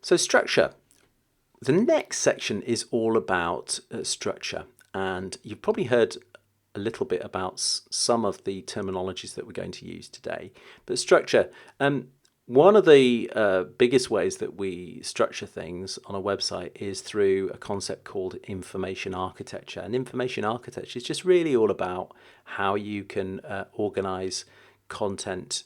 So structure. The next section is all about structure, and you've probably heard a little bit about some of the terminologies that we're going to use today. But structure, one of the biggest ways that we structure things on a website is through a concept called information architecture. And information architecture is just really all about how you can organize content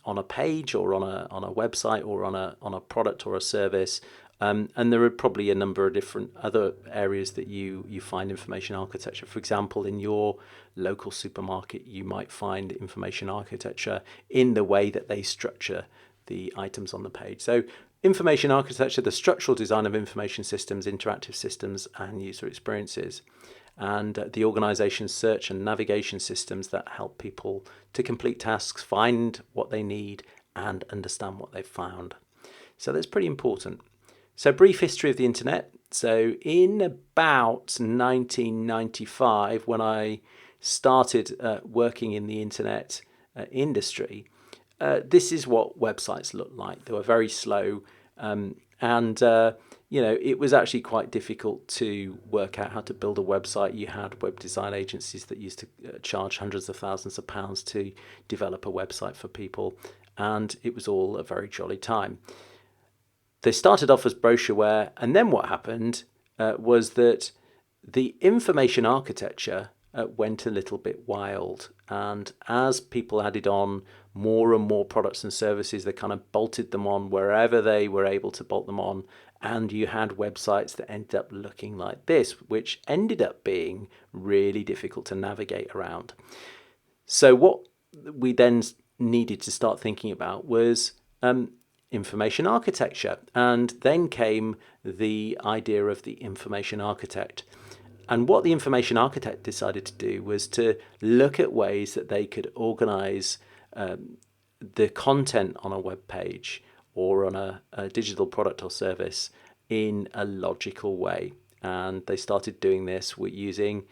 on a page or on a website or on a product or a service. And there are probably a number of different other areas that you find information architecture. For example, in your local supermarket, you might find information architecture in the way that they structure the items on the page. So information architecture, the structural design of information systems, interactive systems, and user experiences, and the organization's search and navigation systems that help people to complete tasks, find what they need, and understand what they've found. So that's pretty important. So brief history of the internet. So in about 1995, when I started working in the internet industry, this is what websites looked like. They were very slow, and it was actually quite difficult to work out how to build a website. You had web design agencies that used to charge hundreds of thousands of pounds to develop a website for people, and it was all a very jolly time. They started off as brochureware, and then what happened was that the information architecture went a little bit wild. And as people added on more and more products and services, they kind of bolted them on wherever they were able to bolt them on. And you had websites that ended up looking like this, which ended up being really difficult to navigate around. So what we then needed to start thinking about was information architecture, and then came the idea of the information architect. And what the information architect decided to do was to look at ways that they could organize the content on a web page or on a digital product or service in a logical way. And they started doing this with using,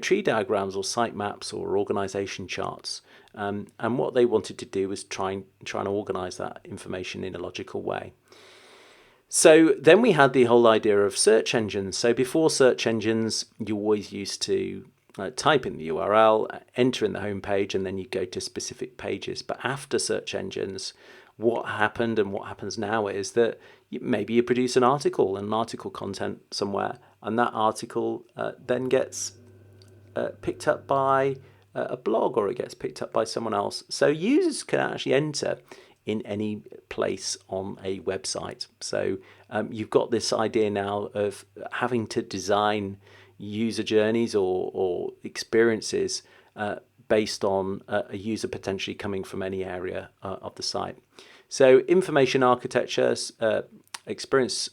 tree diagrams or sitemaps or organization charts. And what they wanted to do was try and organize that information in a logical way. So then we had the whole idea of search engines. So before search engines, you always used to type in the URL, enter in the home page, and then you go to specific pages. But after search engines, what happened and what happens now is that maybe you produce an article content somewhere, and that article then gets picked up by a blog, or it gets picked up by someone else. So users can actually enter in any place on a website. So you've got this idea now of having to design user journeys or experiences based on a user potentially coming from any area of the site. So information architecture, experience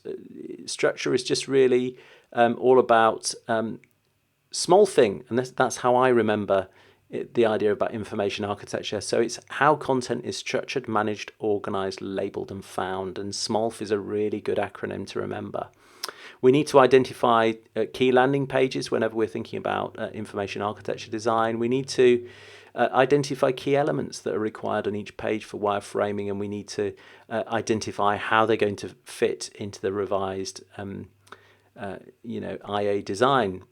structure is just really all about small thing, and that's how I remember the idea about information architecture. So it's how content is structured, managed, organized, labeled, and found. And SMALF is a really good acronym to remember. We need to identify key landing pages whenever we're thinking about information architecture design. We need to identify key elements that are required on each page for wireframing, and we need to identify how they're going to fit into the revised IA design.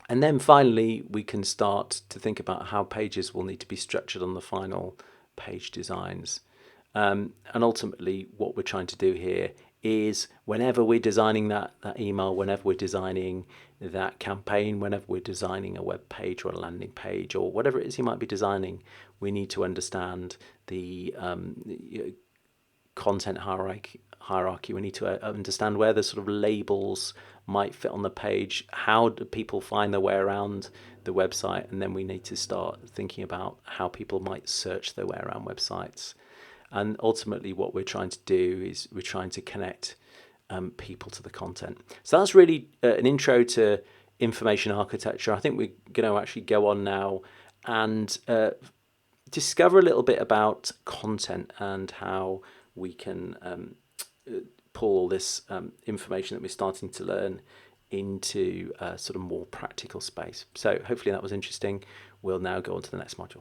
And then finally, we can start to think about how pages will need to be structured on the final page designs. And ultimately, what we're trying to do here is whenever we're designing that email, whenever we're designing that campaign, whenever we're designing a web page or a landing page or whatever it is you might be designing, we need to understand the content hierarchy. We need to understand where the sort of labels might fit on the page, how do people find their way around the website, and then we need to start thinking about how people might search their way around websites. And ultimately what we're trying to do is we're trying to connect people to the content. So that's really an intro to information architecture. I think we're going to actually go on now and discover a little bit about content and how we can pull all this information that we're starting to learn into a sort of more practical space. So hopefully that was interesting. We'll now go on to the next module.